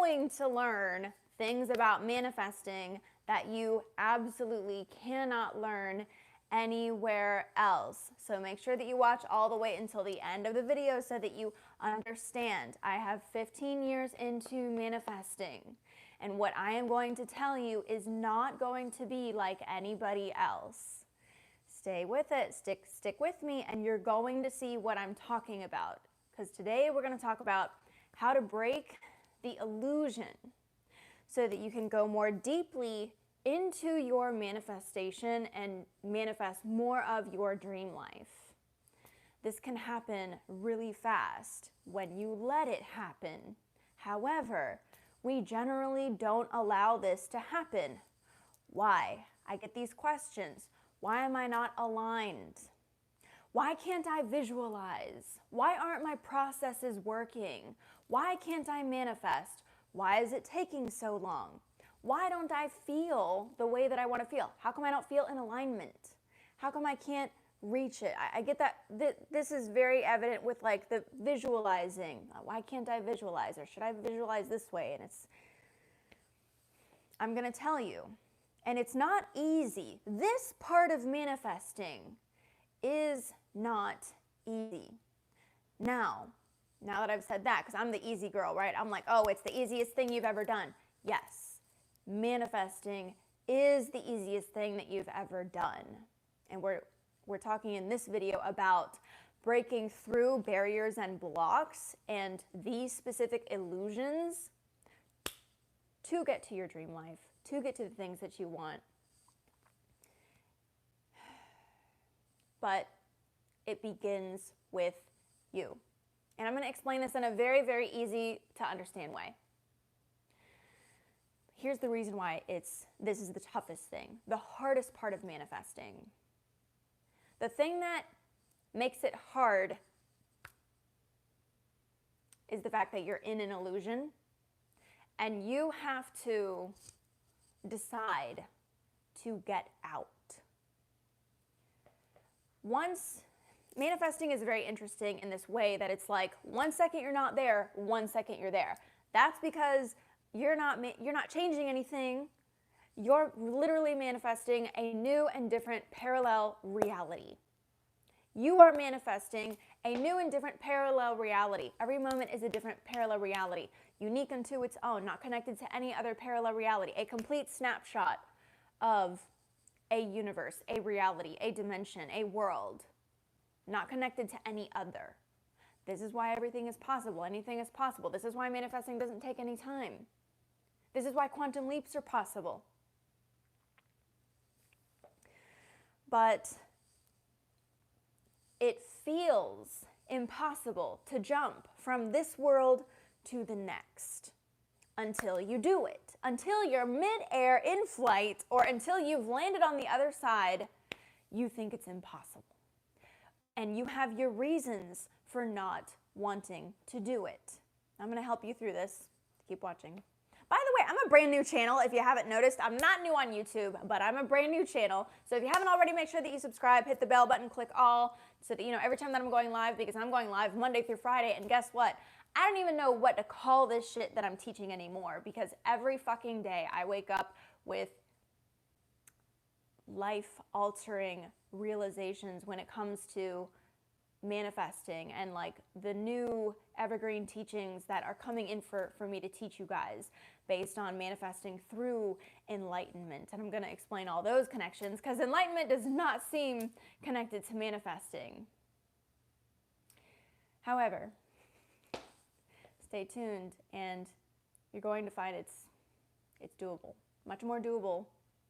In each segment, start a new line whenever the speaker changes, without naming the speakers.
going to learn things about manifesting that you absolutely cannot learn anywhere else. So make sure that you watch all the way until the end of the video so that you understand. I have 15 years into manifesting, and what I am going to tell you is not going to be like anybody else. Stay with it, stick with me, and you're going to see what I'm talking about. Because today we're going to talk about how to break the illusion so that you can go more deeply into your manifestation and manifest more of your dream life. This can happen really fast when you let it happen. However, we generally don't allow this to happen. Why? I get these questions. Why am I not aligned? Why can't I visualize? Why aren't my processes working? Why can't I manifest? Why is it taking so long? Why don't I feel the way that I want to feel? How come I don't feel in alignment? How come I can't reach it? I get that this is very evident with like the visualizing. Why can't I visualize? Or should I visualize this way? And I'm going to tell you, and it's not easy. This part of manifesting is not easy. Now that I've said that, because I'm the easy girl, right? I'm like, oh, it's the easiest thing you've ever done. Yes, manifesting is the easiest thing that you've ever done. And we're talking in this video about breaking through barriers and blocks and these specific illusions to get to your dream life, to get to the things that you want. But it begins with you. And I'm going to explain this in a very, very easy to understand way. Here's the reason why this is the toughest thing, the hardest part of manifesting. The thing that makes it hard is the fact that you're in an illusion and you have to decide to get out. Manifesting is very interesting in this way that it's like 1 second you're not there, 1 second you're there. That's because you're not changing anything. You're literally manifesting a new and different parallel reality. You are manifesting a new and different parallel reality. Every moment is a different parallel reality, unique unto its own, not connected to any other parallel reality, a complete snapshot of a universe, a reality, a dimension, a world, not connected to any other. This is why everything is possible. Anything is possible. This is why manifesting doesn't take any time. This is why quantum leaps are possible. But it feels impossible to jump from this world to the next until you do it. Until you're mid-air in flight or until you've landed on the other side, you think it's impossible. And you have your reasons for not wanting to do it. I'm going to help you through this. Keep watching. By the way, I'm a brand new channel. If you haven't noticed, I'm not new on YouTube, but I'm a brand new channel. So if you haven't already, make sure that you subscribe, hit the bell button, click all, so that you know every time that I'm going live, because I'm going live Monday through Friday. And guess what? I don't even know what to call this shit that I'm teaching anymore, because every fucking day I wake up with life-altering realizations when it comes to manifesting and like the new evergreen teachings that are coming in for me to teach you guys based on manifesting through enlightenment. And I'm going to explain all those connections because enlightenment does not seem connected to manifesting. However, stay tuned and you're going to find it's doable, much more doable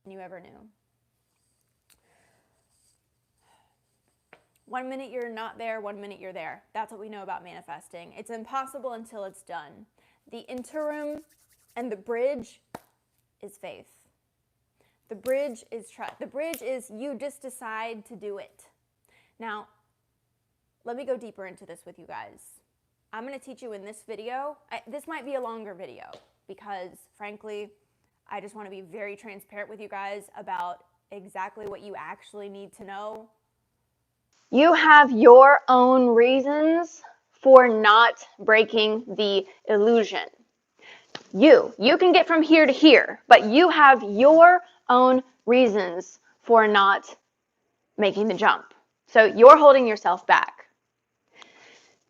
than you ever knew. 1 minute you're not there, 1 minute you're there. That's what we know about manifesting. It's impossible until it's done. The interim and the bridge is faith. The bridge is trust. The bridge is you just decide to do it. Now, let me go deeper into this with you guys. I'm going to teach you in this video. This might be a longer video because, frankly, I just want to be very transparent with you guys about exactly what you actually need to know. You have your own reasons for not breaking the illusion. You can get from here to here, but you have your own reasons for not making the jump. So you're holding yourself back.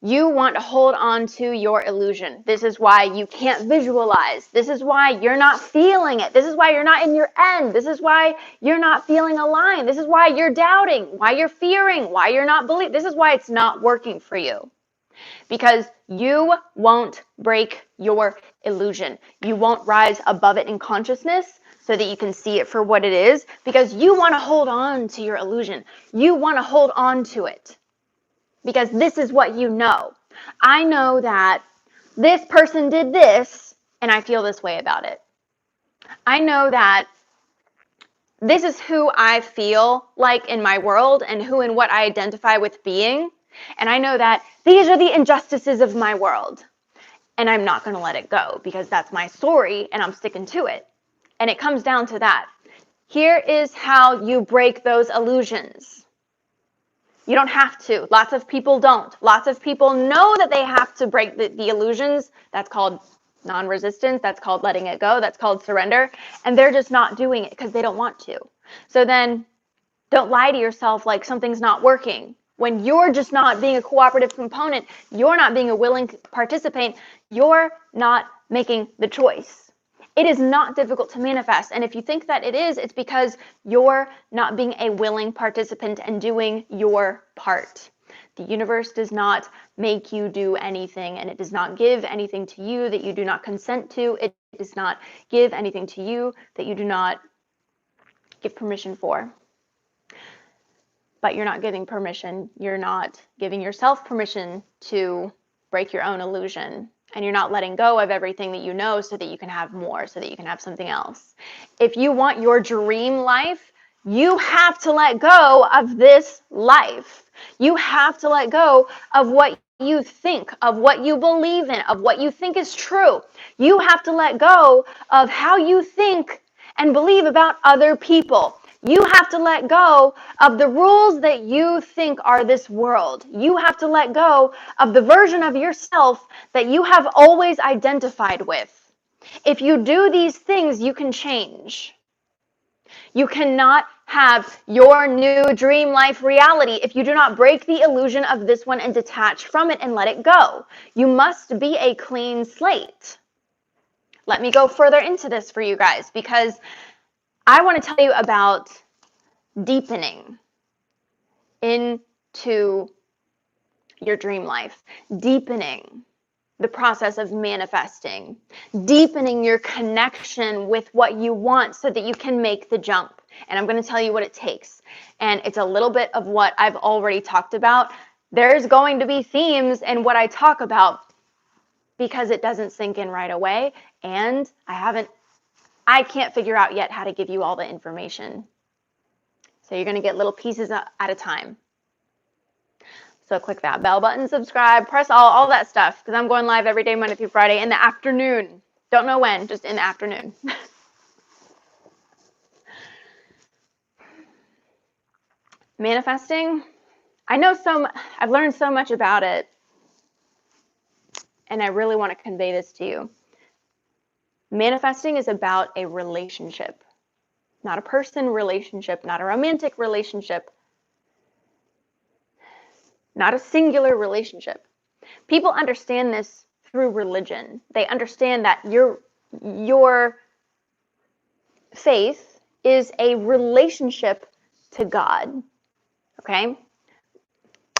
You want to hold on to your illusion. This is why you can't visualize. This is why you're not feeling it. This is why you're not in your end. This is why you're not feeling aligned. This is why you're doubting, why you're fearing, why you're not believing. This is why it's not working for you. Because you won't break your illusion. You won't rise above it in consciousness so that you can see it for what it is, because you want to hold on to your illusion. You want to hold on to it. Because this is what you know. I know that this person did this, and I feel this way about it. I know that this is who I feel like in my world and who and what I identify with being. And I know that these are the injustices of my world. And I'm not going to let it go because that's my story and I'm sticking to it. And it comes down to that. Here is how you break those illusions. You don't have to. Lots of people don't. Lots of people know that they have to break the illusions. That's called non-resistance. That's called letting it go. That's called surrender. And they're just not doing it because they don't want to. So then don't lie to yourself like something's not working. When you're just not being a cooperative component, you're not being a willing participant, you're not making the choice. It is not difficult to manifest. And if you think that it is, it's because you're not being a willing participant and doing your part. The universe does not make you do anything, and it does not give anything to you that you do not consent to. It does not give anything to you that you do not give permission for. But you're not giving permission. You're not giving yourself permission to break your own illusion. And you're not letting go of everything that you know so that you can have more, so that you can have something else. If you want your dream life, you have to let go of this life. You have to let go of what you think, of what you believe in, of what you think is true. You have to let go of how you think and believe about other people. You have to let go of the rules that you think are this world. You have to let go of the version of yourself that you have always identified with. If you do these things, you can change. You cannot have your new dream life reality if you do not break the illusion of this one and detach from it and let it go. You must be a clean slate. Let me go further into this for you guys, because I want to tell you about deepening into your dream life, deepening the process of manifesting, deepening your connection with what you want so that you can make the jump. And I'm going to tell you what it takes. And it's a little bit of what I've already talked about. There's going to be themes in what I talk about because it doesn't sink in right away. And I can't figure out yet how to give you all the information. So you're going to get little pieces at a time. So click that bell button, subscribe, press all that stuff, because I'm going live every day, Monday through Friday in the afternoon. Don't know when, just in the afternoon. Manifesting, I've learned so much about it, and I really want to convey this to you. Manifesting is about a relationship, not a person relationship, not a romantic relationship, not a singular relationship. People understand this through religion. They understand that your faith is a relationship to God. Okay?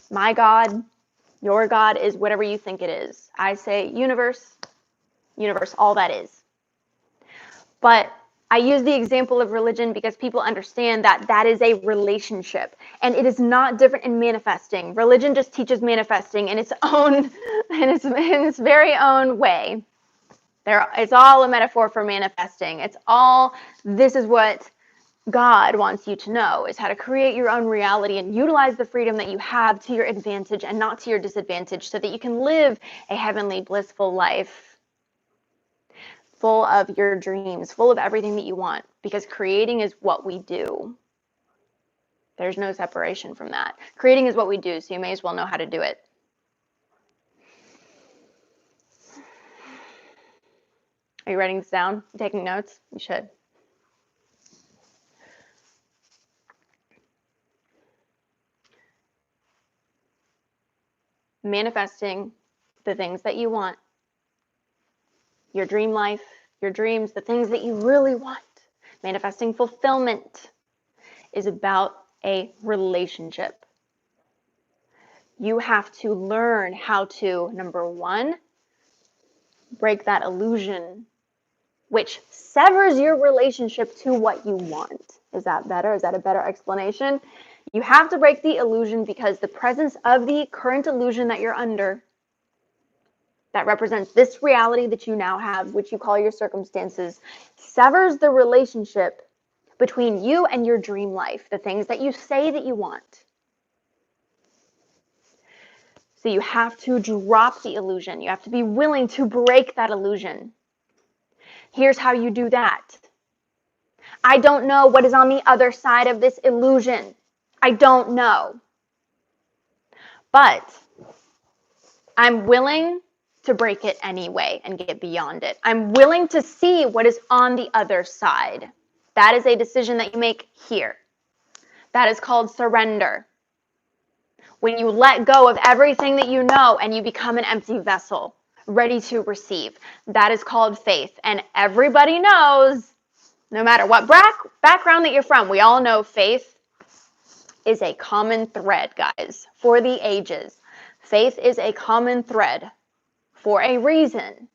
My God, your God is whatever you think it is. I say universe, all that is. But I use the example of religion because people understand that that is a relationship, and it is not different in manifesting. Religion just teaches manifesting in its very own way. It's all a metaphor for manifesting. This is what God wants you to know, is how to create your own reality and utilize the freedom that you have to your advantage and not to your disadvantage, so that you can live a heavenly, blissful life full of your dreams, full of everything that you want, because creating is what we do. There's no separation from that. Creating is what we do, so you may as well know how to do it. Are you writing this down? You taking notes? You should. Manifesting the things that you want, your dream life, your dreams, the things that you really want. Manifesting fulfillment is about a relationship. You have to learn how to, number one, break that illusion, which severs your relationship to what you want. Is that better? Is that a better explanation? You have to break the illusion because the presence of the current illusion that you're under, that represents this reality that you now have, which you call your circumstances, severs the relationship between you and your dream life, the things that you say that you want. So you have to drop the illusion. You have to be willing to break that illusion. Here's how you do that. I don't know what is on the other side of this illusion. I don't know. But I'm willing to break it anyway and get beyond it. I'm willing to see what is on the other side. That is a decision that you make here. That is called surrender. When you let go of everything that you know and you become an empty vessel, ready to receive. That is called faith. And everybody knows, no matter what background that you're from, we all know faith is a common thread, guys, for the ages. Faith is a common thread for a reason.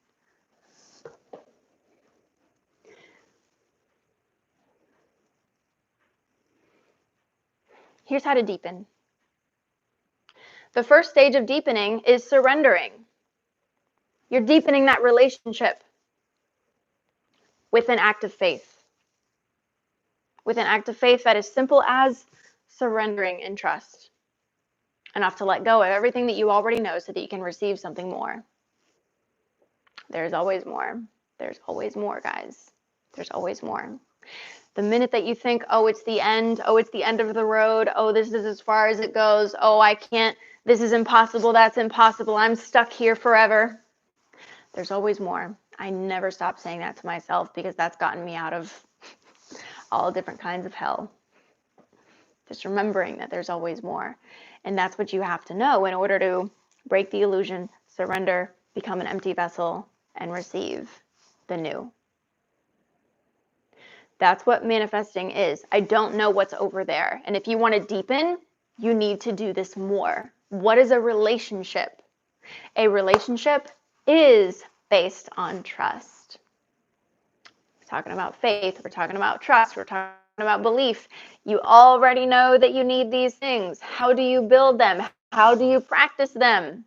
Here's how to deepen. The first stage of deepening is surrendering. You're deepening that relationship with an act of faith. With an act of faith that is simple as surrendering and trust. Enough to let go of everything that you already know so that you can receive something more. There's always more. There's always more, guys. There's always more. The minute that you think, oh, it's the end of the road, oh, this is as far as it goes, oh, I can't, this is impossible, that's impossible, I'm stuck here forever. There's always more. I never stop saying that to myself because that's gotten me out of all different kinds of hell. Just remembering that there's always more. And that's what you have to know in order to break the illusion, surrender, become an empty vessel, and receive the new. That's what manifesting is. I don't know what's over there. And if you want to deepen, you need to do this more. What is a relationship? A relationship is based on trust. We're talking about faith. We're talking about trust. We're talking about belief. You already know that you need these things. How do you build them? How do you practice them?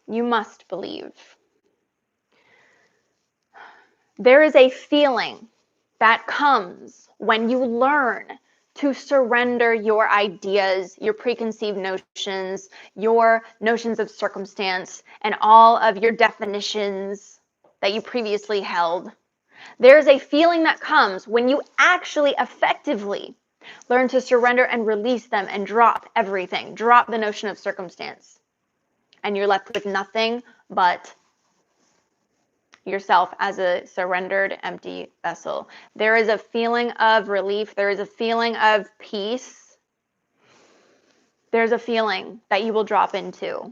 You must believe. There is a feeling that comes when you learn to surrender your ideas, your preconceived notions, your notions of circumstance, and all of your definitions that you previously held. There's a feeling that comes when you actually effectively learn to surrender and release them and drop everything, drop the notion of circumstance. And you're left with nothing but yourself as a surrendered, empty vessel. There is a feeling of relief. There is a feeling of peace. There's a feeling that you will drop into.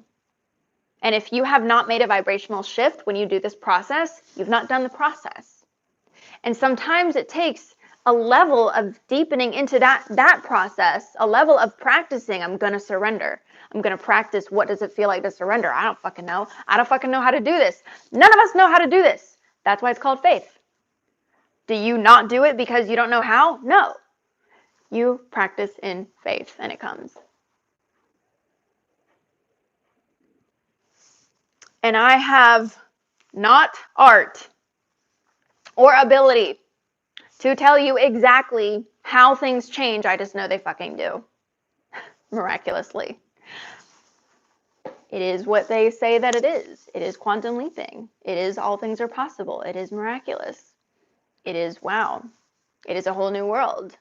And if you have not made a vibrational shift when you do this process, you've not done the process. And sometimes it takes a level of deepening into that process, a level of practicing. I'm going to surrender. I'm going to practice. What does it feel like to surrender? I don't fucking know. I don't fucking know how to do this. None of us know how to do this. That's why it's called faith. Do you not do it because you don't know how? No. You practice in faith and it comes. And I have not art or ability to tell you exactly how things change. I just know they fucking do. Miraculously. It is what they say that it is. It is quantum leaping. It is all things are possible. It is miraculous. It is wow. It is a whole new world.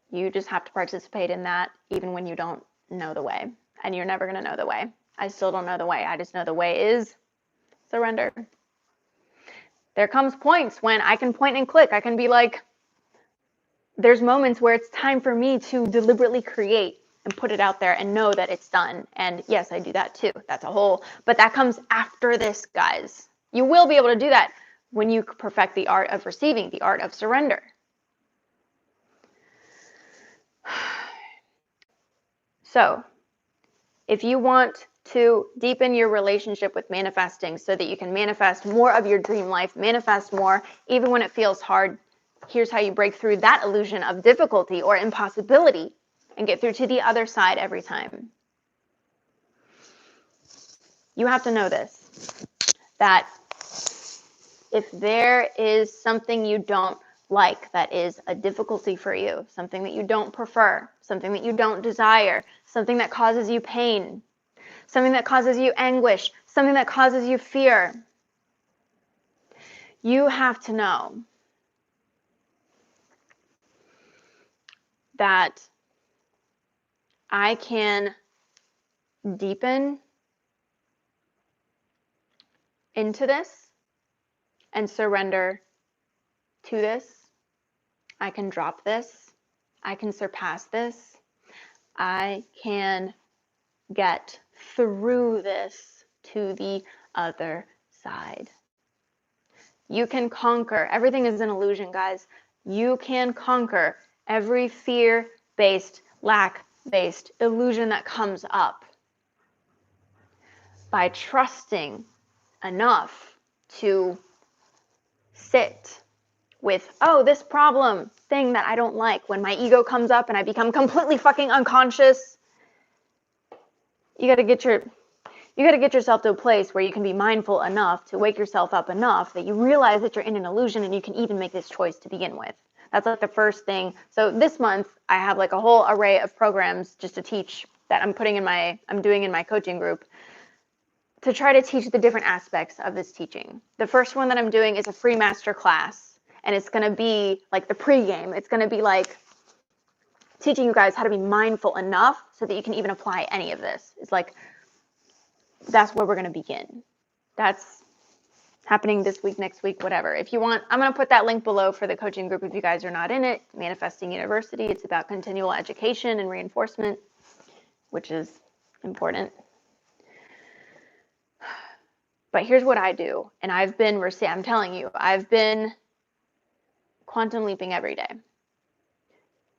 You just have to participate in that even when you don't know the way. And you're never going to know the way. I still don't know the way. I just know the way is surrender. There comes points when I can point and click. I can be like, there's moments where it's time for me to deliberately create and put it out there and know that it's done. And yes, I do that too. That's a whole, but that comes after this, guys. You will be able to do that when you perfect the art of receiving, the art of surrender. So, if you want to deepen your relationship with manifesting so that you can manifest more of your dream life, manifest more, even when it feels hard, here's how you break through that illusion of difficulty or impossibility and get through to the other side every time. You have to know this, that if there is something you don't like, that is a difficulty for you, something that you don't prefer, something that you don't desire, something that causes you pain, something that causes you anguish, something that causes you fear, you have to know that I can deepen into this and surrender to this. I can drop this. I can surpass this. I can get through this to the other side. You can conquer. Everything is an illusion, guys. You can conquer every fear-based, lack-based illusion that comes up by trusting enough to sit with, oh, this problem thing that I don't like. When my ego comes up and I become completely fucking unconscious, you got to get yourself to a place where you can be mindful enough to wake yourself up enough that you realize that you're in an illusion and you can even make this choice to begin with. That's like the first thing. So this month I have like a whole array of programs just to teach that I'm doing in my coaching group to try to teach the different aspects of this teaching. The first one that I'm doing is a free master class, and it's going to be like the pregame. It's going to be like teaching you guys how to be mindful enough so that you can even apply any of this. It's like, that's where we're going to begin. That's happening this week, next week, whatever. If you want, I'm going to put that link below for the coaching group if you guys are not in it. Manifesting University. It's about continual education and reinforcement, which is important. But here's what I do, and I'm telling you, I've been quantum leaping every day.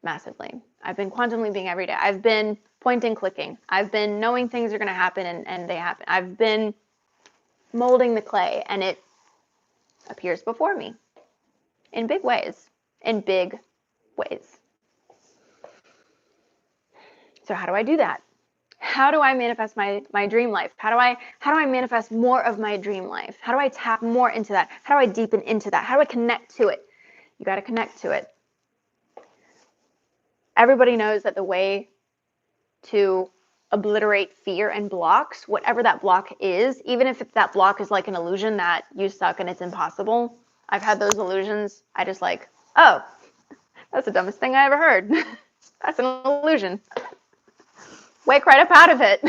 Massively. I've been quantum leaping every day. I've been point and clicking. I've been knowing things are going to happen and they happen. I've been molding the clay and it appears before me in big ways. So how do I do that? How do I manifest my dream life? How do I manifest more of my dream life? How do I tap more into that? How do I deepen into that? How do I connect to it? You got to connect to it. Everybody knows that the way to obliterate fear and blocks, whatever that block is, even if that block is like an illusion that you suck and it's impossible. I've had those illusions. I just like, oh, that's the dumbest thing I ever heard. That's an illusion. Wake right up out of it.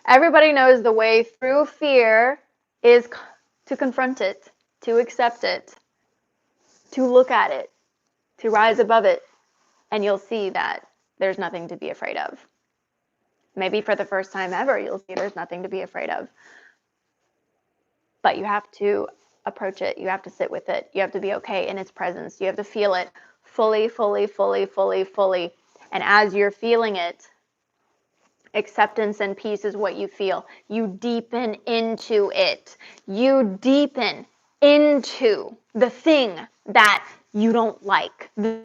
Everybody knows the way through fear is to confront it, to accept it, to look at it, to rise above it, and you'll see that there's nothing to be afraid of. Maybe for the first time ever, you'll see there's nothing to be afraid of. But you have to approach it. You have to sit with it. You have to be okay in its presence. You have to feel it fully, fully, fully, fully, fully. And as you're feeling it, acceptance and peace is what you feel. You deepen into it. You deepen into the thing that you don't like. The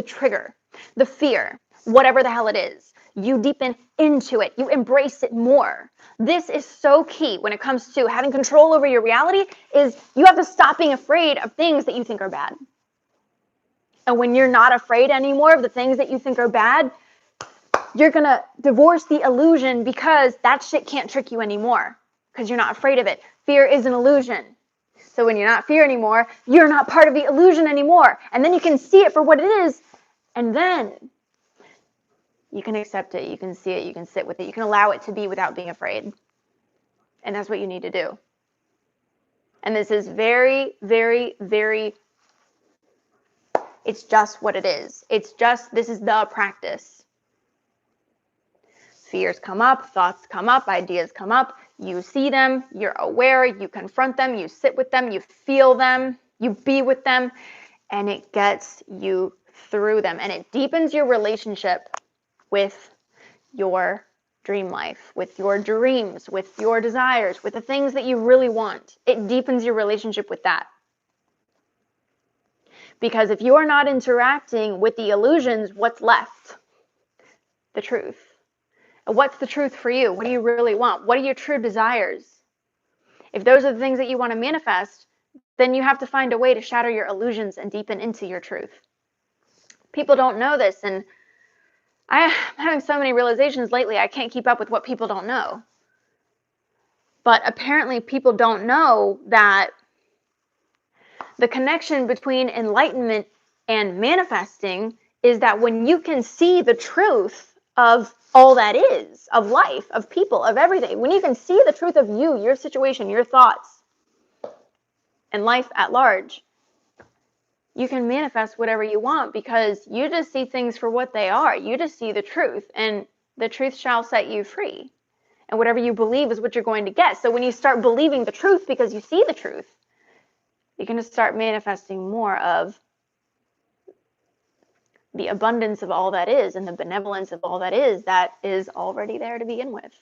trigger, the fear, whatever the hell it is. You deepen into it. You embrace it more. This is so key when it comes to having control over your reality, is you have to stop being afraid of things that you think are bad. And when you're not afraid anymore of the things that you think are bad, you're going to divorce the illusion, because that shit can't trick you anymore because you're not afraid of it. Fear is an illusion. So when you're not fear anymore, you're not part of the illusion anymore. And then you can see it for what it is. And then you can accept it. You can see it. You can sit with it. You can allow it to be without being afraid. And that's what you need to do. And this is very, very, very, it's just what it is. It's just, this is the practice. Fears come up, thoughts come up, ideas come up. You see them, you're aware, you confront them, you sit with them, you feel them, you be with them, and it gets you through them. And it deepens your relationship with your dream life, with your dreams, with your desires, with the things that you really want. It deepens your relationship with that. Because if you are not interacting with the illusions, what's left? The truth. And what's the truth for you? What do you really want? What are your true desires? If those are the things that you want to manifest, then you have to find a way to shatter your illusions and deepen into your truth. People don't know this, and I'm having so many realizations lately, I can't keep up with what people don't know. But apparently people don't know that the connection between enlightenment and manifesting is that when you can see the truth of all that is, of life, of people, of everything, when you can see the truth of you, your situation, your thoughts, and life at large, you can manifest whatever you want because you just see things for what they are. You just see the truth, and the truth shall set you free. And whatever you believe is what you're going to get. So when you start believing the truth because you see the truth, you're going to start manifesting more of the abundance of all that is and the benevolence of all that is already there to begin with.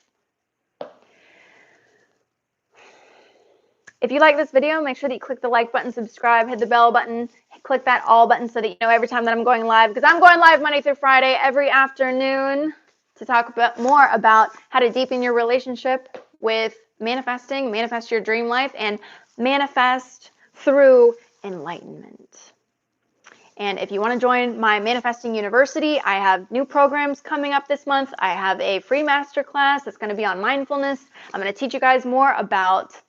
If you like this video, make sure that you click the like button, subscribe, hit the bell button, click that all button so that you know every time that I'm going live, because I'm going live Monday through Friday every afternoon to talk more about how to deepen your relationship with manifesting, manifest your dream life, and manifest through enlightenment. And if you want to join my Manifesting University, I have new programs coming up this month. I have a free masterclass that's going to be on mindfulness. I'm going to teach you guys more about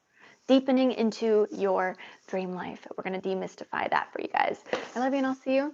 deepening into your dream life. We're going to demystify that for you guys. I love you, and I'll see you